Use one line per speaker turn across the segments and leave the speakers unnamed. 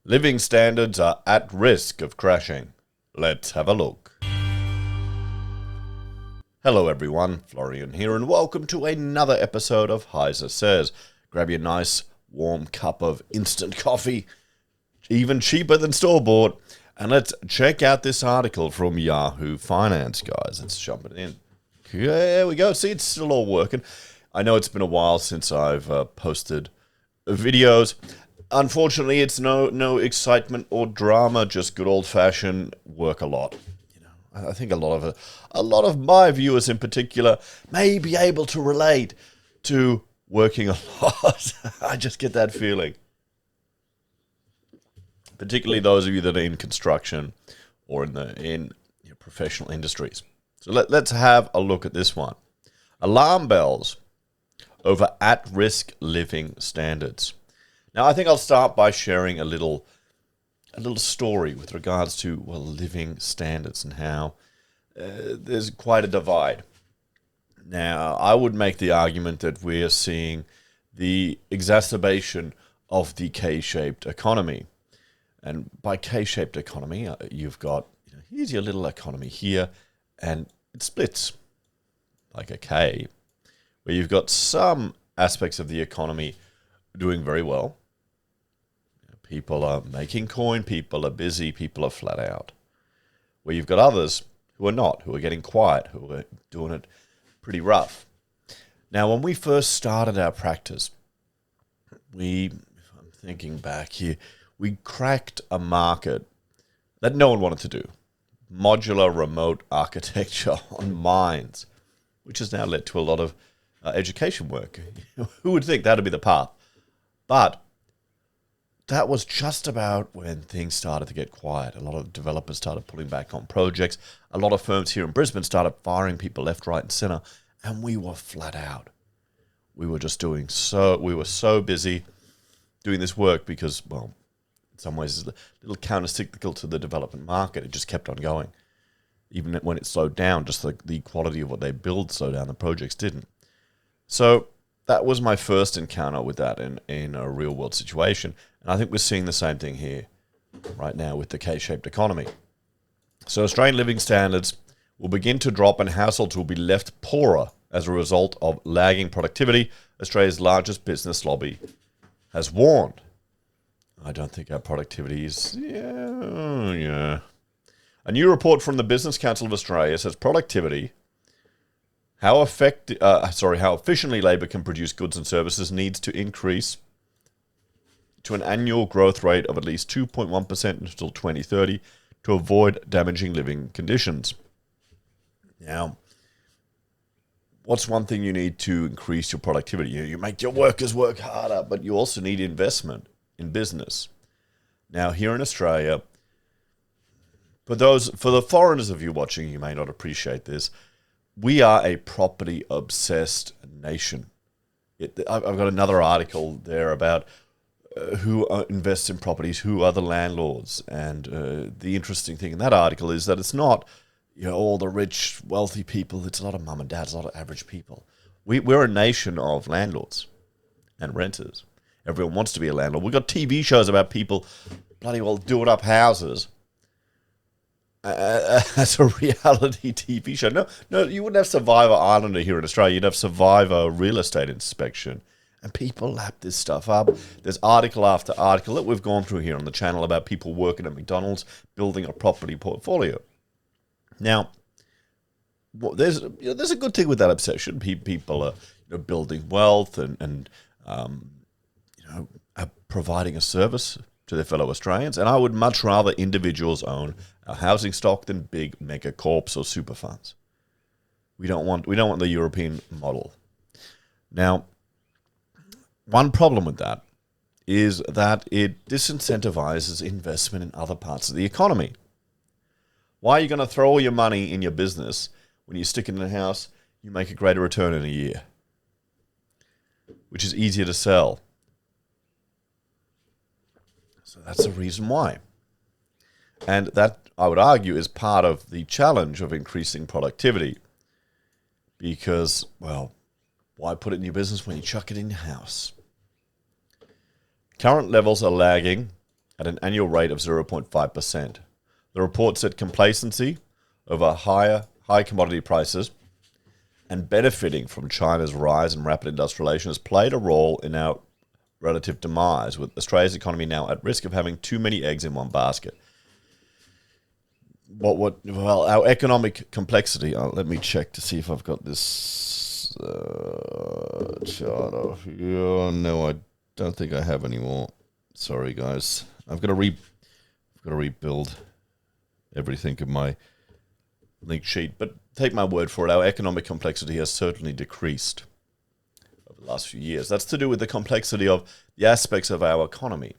Living standards are at risk of crashing. Let's have a look. Hello everyone, Florian here, and welcome to another episode of HeiseSays. Grab your nice warm cup of instant coffee, even cheaper than store-bought, and let's check out this article from Yahoo Finance, guys. Let's jump it in. There we go. See, it's still all working. I know it's been a while since I've posted videos. Unfortunately, it's no excitement or drama, just good old-fashioned work a lot. You know, I think a lot of my viewers in particular may be able to relate to working a lot. I just get that feeling. Particularly those of you that are in construction or in your professional industries. So let's have a look at this one. Alarm bells over at-risk living standards. Now, I think I'll start by sharing a little story with regards to, well, living standards and how there's quite a divide. Now, I would make the argument that we are seeing the exacerbation of the K-shaped economy. And by K-shaped economy, you've got, here's your little economy here, and it splits like a K, where you've got some aspects of the economy doing very well. People are making coin, people are busy, people are flat out. Where you've got others who are not, who are getting quiet, who are doing it pretty rough. Now, when we first started our practice, I'm thinking back here, we cracked a market that no one wanted to do. Modular remote architecture on mines, which has now led to a lot of education work. Who would think that would be the path? But that was just about when things started to get quiet. A lot of developers started pulling back on projects. A lot of firms here in Brisbane started firing people left, right, and center. And we were flat out. We were so busy doing this work because, well, in some ways it's a little counter-cyclical to the development market. It just kept on going. Even when it slowed down, just the quality of what they build slowed down, the projects didn't. So that was my first encounter with that in a real-world situation. And I think we're seeing the same thing here right now with the K-shaped economy. So Australian living standards will begin to drop and households will be left poorer as a result of lagging productivity, Australia's largest business lobby has warned. I don't think our productivity is... Yeah. A new report from the Business Council of Australia says productivity... How efficiently labour can produce goods and services needs to increase to an annual growth rate of at least 2.1% until 2030 to avoid damaging living conditions. Now, what's one thing you need to increase your productivity? You make your workers work harder, but you also need investment in business. Now, here in Australia, for the foreigners of you watching, you may not appreciate this, we are a property-obsessed nation. I've got another article there about who invests in properties, who are the landlords. And the interesting thing in that article is that it's not all the rich, wealthy people. It's a lot of mum and dads, a lot of average people. We're a nation of landlords and renters. Everyone wants to be a landlord. We've got TV shows about people bloody well doing up houses as a reality TV show. No, you wouldn't have Survivor Islander here in Australia. You'd have Survivor Real Estate Inspection. And people lap this stuff up. There's article after article that we've gone through here on the channel about people working at McDonald's, building a property portfolio. Now, there's a good thing with that obsession. People are building wealth and are providing a service to their fellow Australians, and I would much rather individuals own our housing stock than big mega corps or super funds. We don't want the European model. Now, one problem with that is that it disincentivizes investment in other parts of the economy. Why are you going to throw all your money in your business when you stick it in a house, you make a greater return in a year, which is easier to sell? So that's the reason why. And that, I would argue, is part of the challenge of increasing productivity. Because, well, why put it in your business when you chuck it in your house? Current levels are lagging at an annual rate of 0.5%. The report said complacency over high commodity prices and benefiting from China's rise in rapid industrialization has played a role in our relative demise, with Australia's economy now at risk of having too many eggs in one basket. Well, our economic complexity. Let me check to see if I've got this chart off here. Oh, no, I don't think I have anymore. Sorry, guys. I've got to rebuild everything in my link sheet. But take my word for it, our economic complexity has certainly decreased over the last few years. That's to do with the complexity of the aspects of our economy.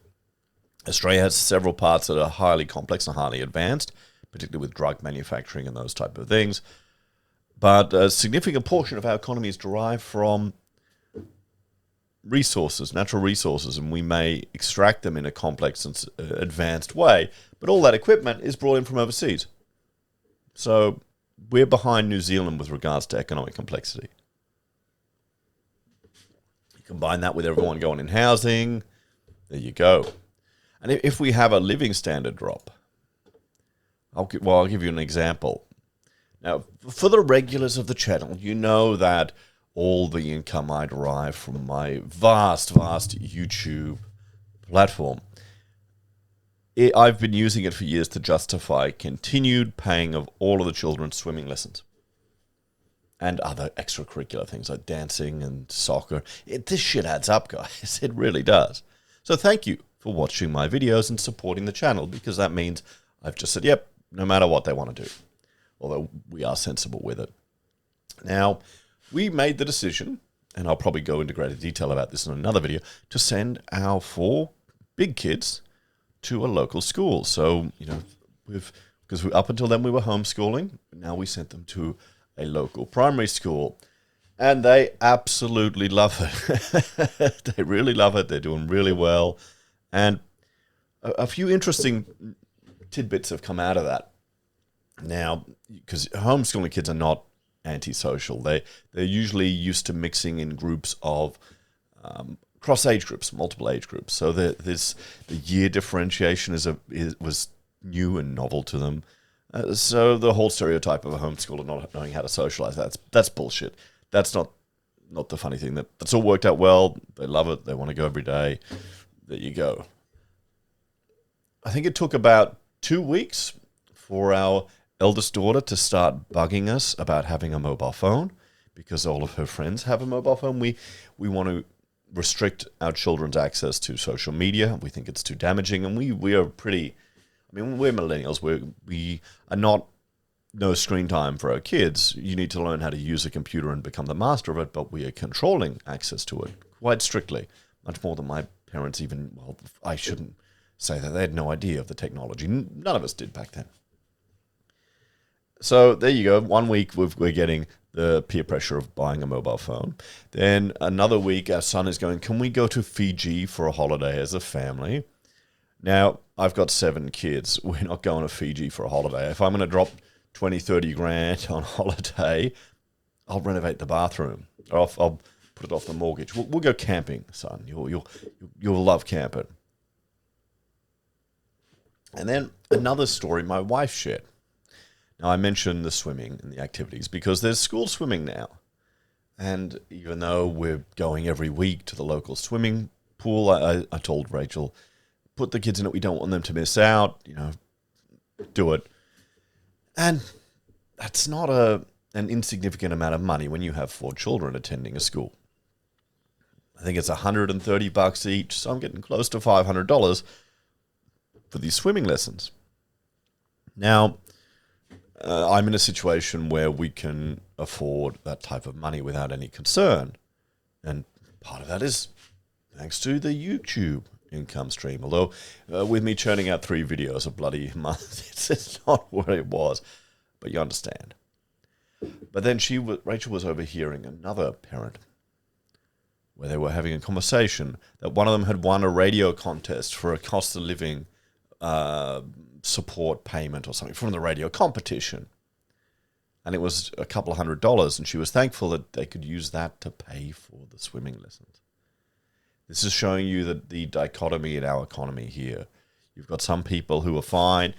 Australia has several parts that are highly complex and highly advanced, particularly with drug manufacturing and those type of things. But a significant portion of our economy is derived from resources, natural resources, and we may extract them in a complex and advanced way, but all that equipment is brought in from overseas. So we're behind New Zealand with regards to economic complexity. You combine that with everyone going in housing, there you go. And if we have a living standard drop, I'll give you an example. Now, for the regulars of the channel, you know that all the income I derive from my vast YouTube platform, I've been using it for years to justify continued paying of all of the children's swimming lessons and other extracurricular things like dancing and soccer. This shit adds up, guys. It really does. So thank you for watching my videos and supporting the channel, because that means I've just said, yep, no matter what they want to do, although we are sensible with it. Now, we made the decision, and I'll probably go into greater detail about this in another video, to send our 4 big kids to a local school. So, because up until then we were homeschooling, now we sent them to a local primary school, and they absolutely love it. They really love it. They're doing really well, and a few interesting tidbits have come out of that. Now, because homeschooling kids are not antisocial, they're usually used to mixing in groups of cross age groups, multiple age groups. So the year differentiation was new and novel to them. So the whole stereotype of a homeschooler not knowing how to socialize, that's bullshit. That's not the funny thing. That's all worked out well. They love it. They want to go every day. There you go. I think it took about 2 weeks for our eldest daughter to start bugging us about having a mobile phone, because all of her friends have a mobile phone. We want to restrict our children's access to social media. We think it's too damaging, and we are pretty, we're millennials. We are not no screen time for our kids. You need to learn how to use a computer and become the master of it, but we are controlling access to it quite strictly, much more than my parents even, well, I shouldn't say that. They had no idea of the technology. None of us did back then. So there you go. 1 week we're getting the peer pressure of buying a mobile phone. Then another week our son is going, can we go to Fiji for a holiday as a family? Now, I've got 7 kids. We're not going to Fiji for a holiday. If I'm going to drop 20, 30 grand on holiday, I'll renovate the bathroom. Or I'll put it off the mortgage. We'll go camping, son. You'll love camping. And then another story my wife shared. Now, I mentioned the swimming and the activities because there's school swimming now. And even though we're going every week to the local swimming pool, I told Rachel, put the kids in it. We don't want them to miss out. Do it. And that's not an insignificant amount of money when you have 4 children attending a school. I think it's $130 each, so I'm getting close to $500 for these swimming lessons. Now, I'm in a situation where we can afford that type of money without any concern. And part of that is thanks to the YouTube income stream. Although with me churning out 3 videos a bloody month, it's not what it was. But you understand. But then Rachel was overhearing another parent where they were having a conversation that one of them had won a radio contest for a cost of living support payment or something from the radio competition. And it was a couple of $100, and she was thankful that they could use that to pay for the swimming lessons. This is showing you that the dichotomy in our economy here. You've got some people who are fine,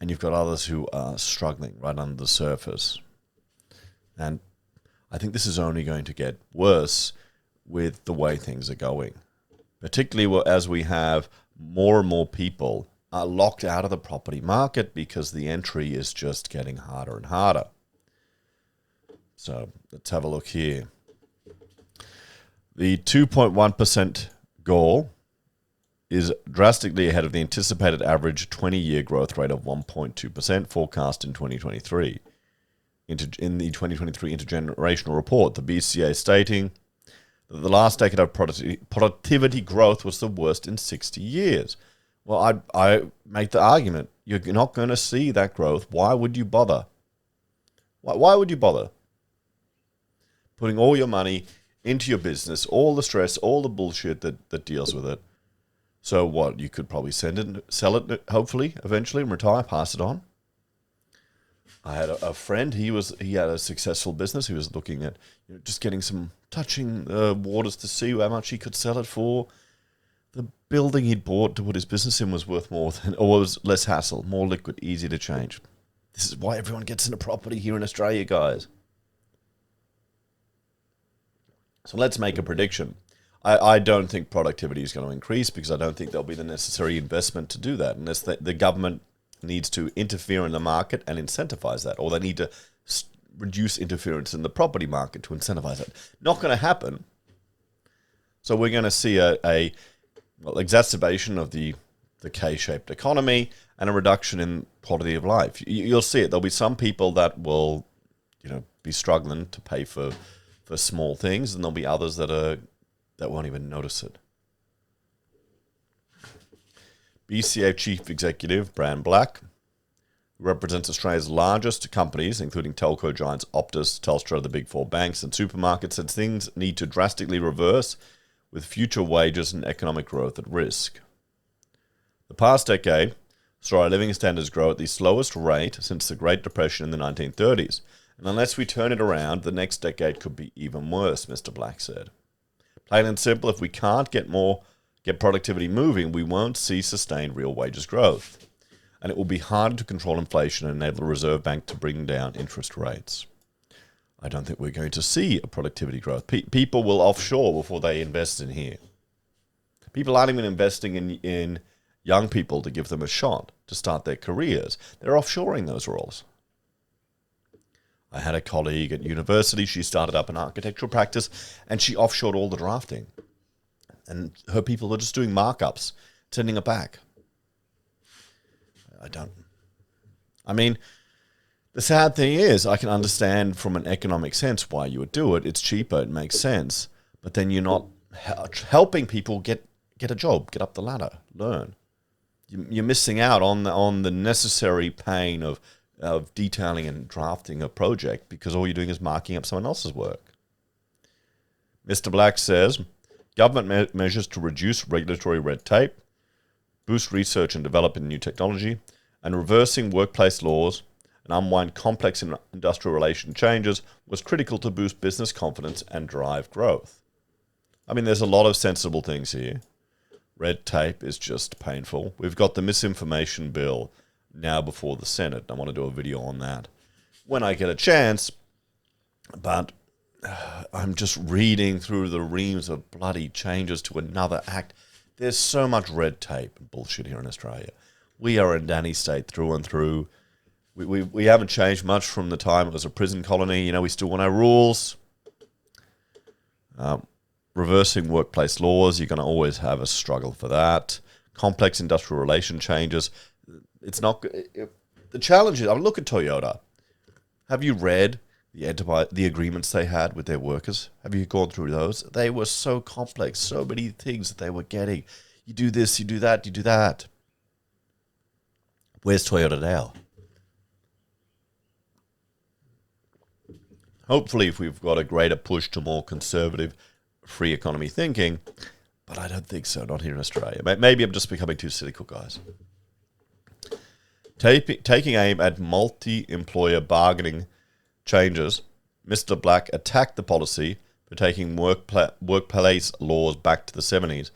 and you've got others who are struggling right under the surface. And I think this is only going to get worse with the way things are going, particularly as we have more and more people are locked out of the property market because the entry is just getting harder and harder. So let's have a look here. The 2.1% goal is drastically ahead of the anticipated average 20-year growth rate of 1.2% forecast in 2023. In the 2023 intergenerational report, the BCA stating that the last decade of productivity growth was the worst in 60 years. Well, I make the argument, you're not going to see that growth. Why would you bother? Why would you bother putting all your money into your business, all the stress, all the bullshit that deals with it? So what? You could probably sell it, hopefully, eventually, and retire, pass it on. I had a friend. He had a successful business. He was looking at just getting some touching waters to see how much he could sell it for. The building he'd bought to put his business in was worth more than, or was less hassle, more liquid, easy to change. This is why everyone gets into property here in Australia, guys. So let's make a prediction. I don't think productivity is going to increase because I don't think there'll be the necessary investment to do that unless the government needs to interfere in the market and incentivize that, or they need to reduce interference in the property market to incentivize it. Not going to happen. So we're going to see a exacerbation of the K-shaped economy and a reduction in quality of life. You'll see it. There'll be some people that will, be struggling to pay for small things, and there'll be others that won't even notice it. BCA Chief Executive Brand Black, who represents Australia's largest companies, including telco giants Optus, Telstra, the big four banks, and supermarkets, said things need to drastically reverse with future wages and economic growth at risk. The past decade saw our living standards grow at the slowest rate since the Great Depression in the 1930s, and unless we turn it around, the next decade could be even worse, Mr. Black said. Plain and simple, if we can't get productivity moving, we won't see sustained real wages growth. And it will be harder to control inflation and enable the Reserve Bank to bring down interest rates. I don't think we're going to see a productivity growth. People will offshore before they invest in here. People aren't even investing in young people to give them a shot to start their careers. They're offshoring those roles. I had a colleague at university. She started up an architectural practice and she offshored all the drafting. And her people were just doing markups, sending it back. The sad thing is, I can understand from an economic sense why you would do it. It's cheaper, it makes sense. But then you're not helping people get a job, get up the ladder, learn. You're missing out on the necessary pain of detailing and drafting a project because all you're doing is marking up someone else's work. Mr. Black says, government measures to reduce regulatory red tape, boost research and development in new technology, and reversing workplace laws and unwind complex industrial relation changes was critical to boost business confidence and drive growth. There's a lot of sensible things here. Red tape is just painful. We've got the misinformation bill now before the Senate. I want to do a video on that when I get a chance, but I'm just reading through the reams of bloody changes to another act. There's so much red tape and bullshit here in Australia. We are a nanny state through and through. We haven't changed much from the time it was a prison colony. We still want our rules. Reversing workplace laws, you're going to always have a struggle for that. Complex industrial relation changes. It's not the challenge is. Look at Toyota. Have you read the agreements they had with their workers? Have you gone through those? They were so complex, so many things that they were getting. You do this, you do that, you do that. Where's Toyota now? Hopefully, if we've got a greater push to more conservative, free economy thinking, but I don't think so, not here in Australia. Maybe I'm just becoming too cynical, guys. Taking aim at multi-employer bargaining changes, Mr. Black attacked the policy for taking workplace laws back to the 70s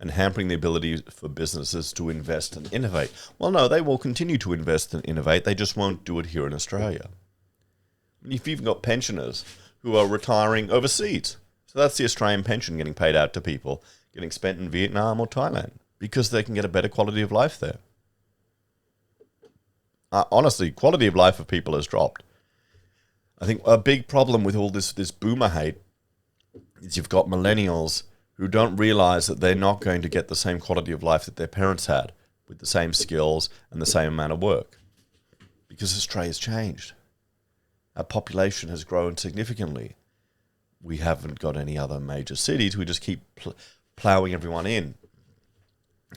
and hampering the ability for businesses to invest and innovate. Well, no, they will continue to invest and innovate. They just won't do it here in Australia. I mean, you've even got pensioners who are retiring overseas. So that's the Australian pension getting paid out to people getting spent in Vietnam or Thailand because they can get a better quality of life there. Honestly, quality of life of people has dropped. I think a big problem with all this boomer hate is you've got millennials who don't realize that they're not going to get the same quality of life that their parents had with the same skills and the same amount of work. Because Australia's changed. Our population has grown significantly. We haven't got any other major cities. We just keep plowing everyone in.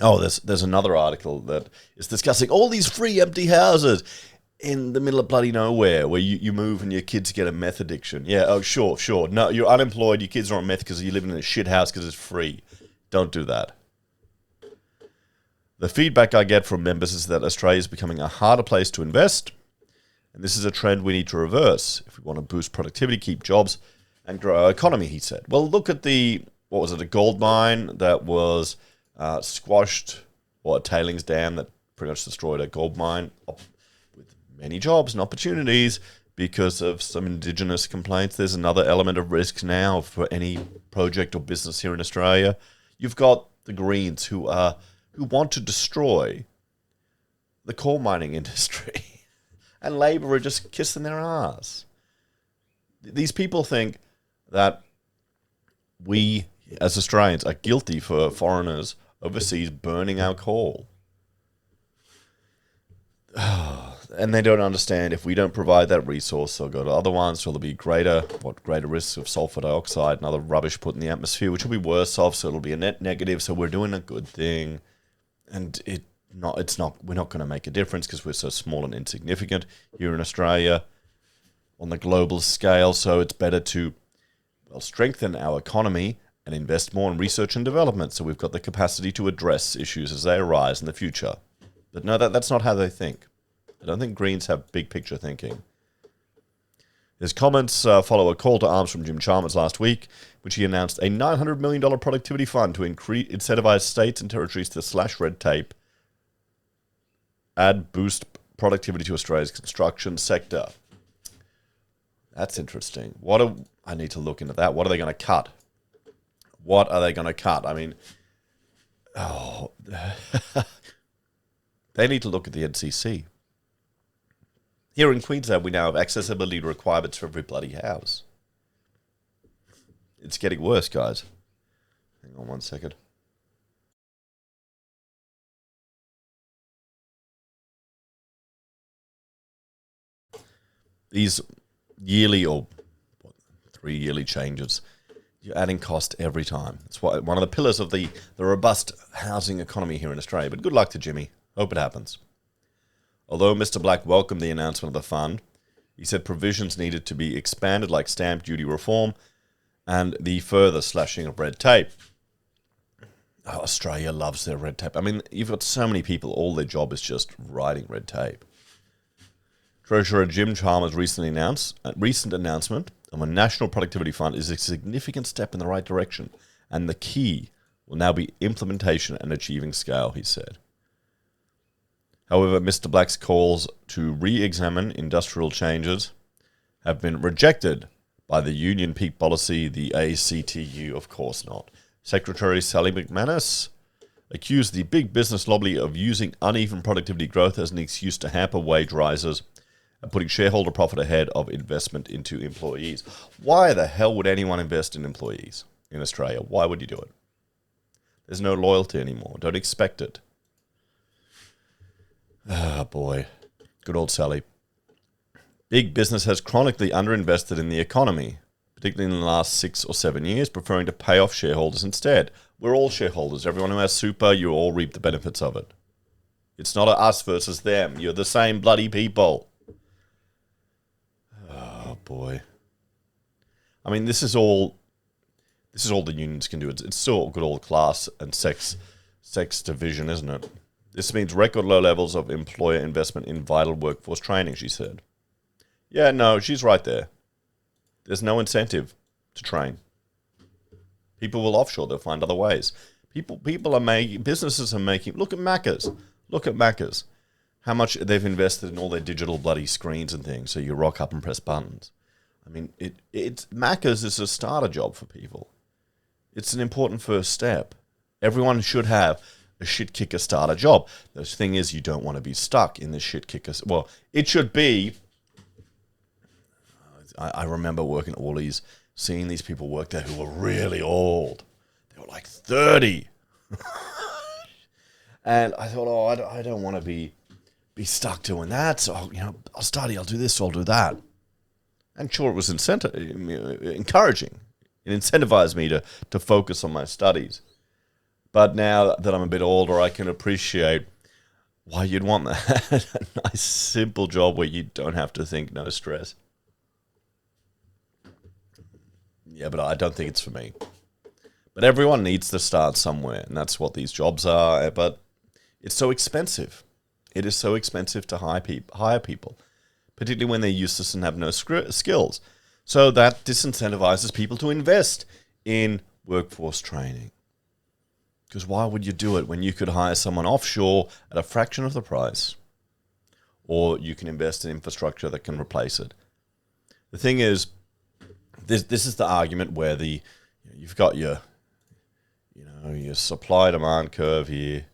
Oh, there's another article that is discussing all these free empty houses in the middle of bloody nowhere where you move and your kids get a meth addiction. Yeah, oh, sure. No, you're unemployed, your kids are on meth because you live in a shit house because it's free. Don't do that. The feedback I get from members is that Australia is becoming a harder place to invest, and this is a trend we need to reverse if we want to boost productivity, keep jobs, and grow our economy, he said. Well, look at a gold mine that was squashed, or a tailings dam that pretty much destroyed a gold mine with many jobs and opportunities because of some Indigenous complaints. There's another element of risk now for any project or business here in Australia. You've got the Greens who want to destroy the coal mining industry, and Labor are just kissing their ass. These people think that we, as Australians, are guilty for foreigners overseas burning our coal. And they don't understand if we don't provide that resource, they'll go to other ones, so there'll be greater risks of sulfur dioxide and other rubbish put in the atmosphere, which will be worse off, so it'll be a net negative, so we're doing a good thing. And we're not going to make a difference because we're so small and insignificant here in Australia on the global scale, so it's better to strengthen our economy and invest more in research and development so we've got the capacity to address issues as they arise in the future. But no, that's not how they think. I don't think Greens have big picture thinking. His comments follow a call to arms from Jim Chalmers last week, which he announced a $900 million productivity fund to incentivize states and territories to slash red tape, boost productivity to Australia's construction sector. That's interesting. I need to look into that. What are they going to cut? What are they going to cut? I mean, they need to look at the NCC. Here in Queensland, we now have accessibility requirements for every bloody house. It's getting worse, guys. Hang on one second. These yearly or 3 yearly changes, you're adding cost every time. It's one of the pillars of the robust housing economy here in Australia. But good luck to Jimmy. Hope it happens. Although Mr. Black welcomed the announcement of the fund, he said provisions needed to be expanded like stamp duty reform and the further slashing of red tape. Oh, Australia loves their red tape. I mean, you've got so many people, all their job is just writing red tape. Treasurer Jim Chalmers' recent announcement of a national productivity fund is a significant step in the right direction, and the key will now be implementation and achieving scale, he said. However, Mr. Black's calls to re-examine industrial changes have been rejected by the union peak policy, the ACTU, of course not. Secretary Sally McManus accused the big business lobby of using uneven productivity growth as an excuse to hamper wage rises and putting shareholder profit ahead of investment into employees. Why the hell would anyone invest in employees in Australia? Why would you do it? There's no loyalty anymore. Don't expect it. Ah, boy. Good old Sally. Big business has chronically underinvested in the economy, particularly in the last 6 or 7 years, preferring to pay off shareholders instead. We're all shareholders. Everyone who has super, you all reap the benefits of it. It's not a us versus them. You're the same bloody people. Oh, boy. I mean, this is all the unions can do. It's still good old class and sex division, isn't it? This means record low levels of employer investment in vital workforce training, she said. Yeah, no, she's right there. There's no incentive to train. People will offshore. They'll find other ways. People are making, businesses are making, look at Macca's. How much they've invested in all their digital bloody screens and things, so you rock up and press buttons. I mean, it's Macca's is a starter job for people. It's an important first step. Everyone should have a shit kicker starter job. The thing is, you don't want to be stuck in the shit kicker. Well, it should be. I remember working at Woolies, seeing these people work there who were really old. They were like 30. And I thought, oh, I don't want to be stuck doing that. So, I'll study, I'll do this, I'll do that. And sure, it was encouraging. It incentivized me to focus on my studies. But now that I'm a bit older, I can appreciate why you'd want that. A nice, simple job where you don't have to think, no stress. Yeah, but I don't think it's for me. But everyone needs to start somewhere, and that's what these jobs are. But it's so expensive. It is so expensive to hire people, particularly when they're useless and have no skills. So that disincentivizes people to invest in workforce training. Because why would you do it when you could hire someone offshore at a fraction of the price? Or you can invest in infrastructure that can replace it. The thing is, this is the argument where you've got your supply demand curve here,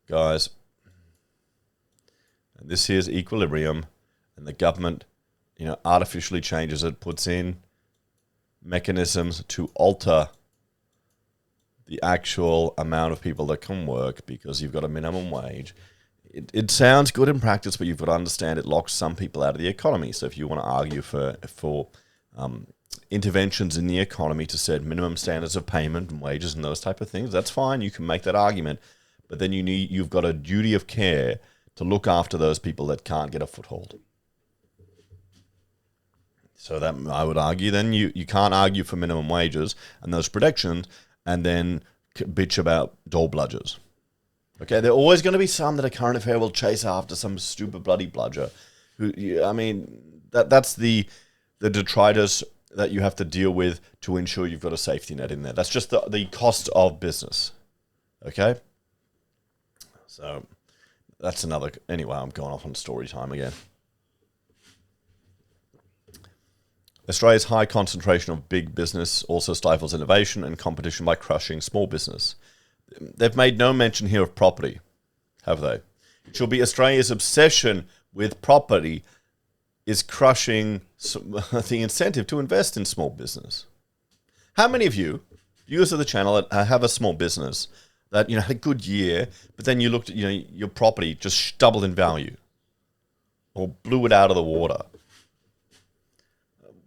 guys. And this here's equilibrium, and the government, artificially changes it, puts in mechanisms to alter the actual amount of people that can work because you've got a minimum wage. It sounds good in practice, but you've got to understand it locks some people out of the economy. So if you want to argue for interventions in the economy to set minimum standards of payment and wages and those type of things, that's fine. You can make that argument, but then you've got a duty of care to look after those people that can't get a foothold. So that I would argue then you can't argue for minimum wages and those protections and then bitch about dole bludgers. Okay, there are always going to be some that a current affair will chase after some stupid bloody bludger. That's the detritus that you have to deal with to ensure you've got a safety net in there. That's just the cost of business. Okay? So that's another... Anyway, I'm going off on story time again. Australia's high concentration of big business also stifles innovation and competition by crushing small business. They've made no mention here of property, have they? It should be Australia's obsession with property is crushing the incentive to invest in small business. How many of you, viewers of the channel, that have a small business that had a good year, but then you looked at your property just doubled in value or blew it out of the water?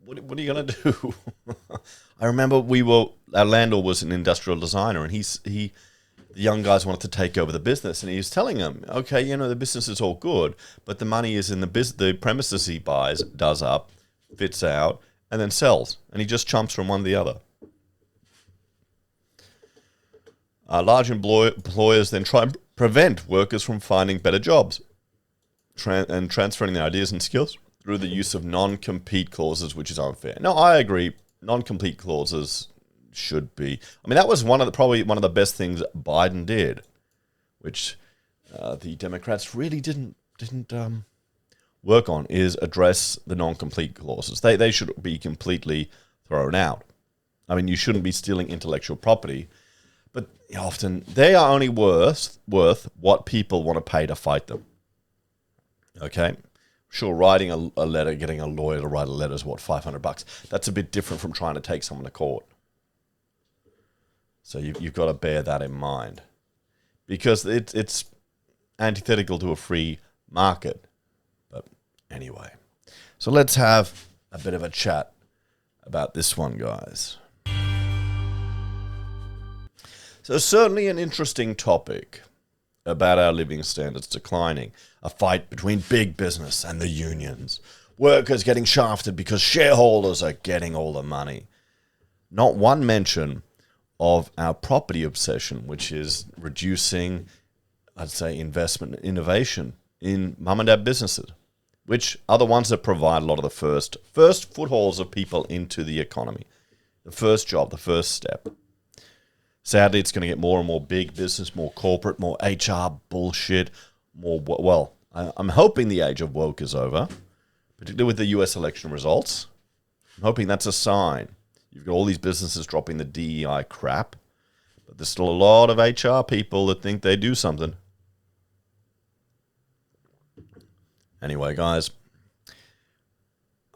What are you going to do? I remember our landlord was an industrial designer, and the young guys wanted to take over the business, and he was telling them, okay, the business is all good, but the money is in the premises he does up, fits out, and then sells, and he just jumps from one to the other. Large employers then try and prevent workers from finding better jobs and transferring their ideas and skills through the use of non-compete clauses, which is unfair. No, I agree. Non-compete clauses should be... that was probably one of the best things Biden did, which the Democrats really didn't work on, is address the non-compete clauses. They should be completely thrown out. You shouldn't be stealing intellectual property, but often they are only worth what people want to pay to fight them. Okay? Sure, writing a letter, getting a lawyer to write a letter is what, $500? That's a bit different from trying to take someone to court. So you've got to bear that in mind. Because it's antithetical to a free market. But anyway. So let's have a bit of a chat about this one, guys. So certainly an interesting topic about our living standards declining. A fight between big business and the unions. Workers getting shafted because shareholders are getting all the money. Not one mention of our property obsession, which is reducing, I'd say, investment and innovation in mum and dad businesses, which are the ones that provide a lot of the first footholds of people into the economy. The first job, the first step. Sadly, it's going to get more and more big business, more corporate, more HR bullshit, more, well, I'm hoping the age of woke is over, particularly with the US election results. I'm hoping that's a sign. You've got all these businesses dropping the DEI crap, but there's still a lot of HR people that think they do something. Anyway, guys,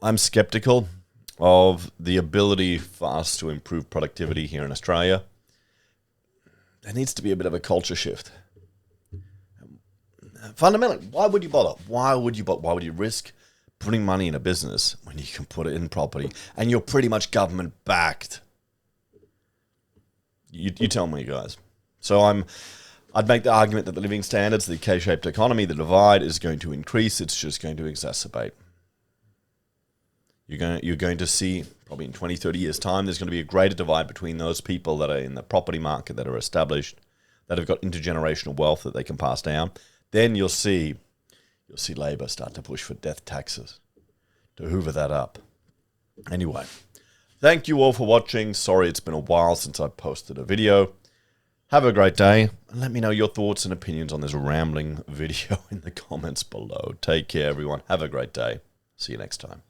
I'm skeptical of the ability for us to improve productivity here in Australia. There needs to be a bit of a culture shift. Fundamentally, why would you bother? Why would you risk putting money in a business when you can put it in property and you're pretty much government backed? You tell me, guys. So I'd make the argument that the living standards, the K-shaped economy, the divide is going to increase. It's just going to exacerbate. You're going to see, probably in 20, 30 years' time, there's going to be a greater divide between those people that are in the property market, that are established, that have got intergenerational wealth that they can pass down. Then you'll see Labor start to push for death taxes to hoover that up. Anyway, thank you all for watching. Sorry it's been a while since I posted a video. Have a great day, and let me know your thoughts and opinions on this rambling video in the comments below. Take care, everyone. Have a great day. See you next time.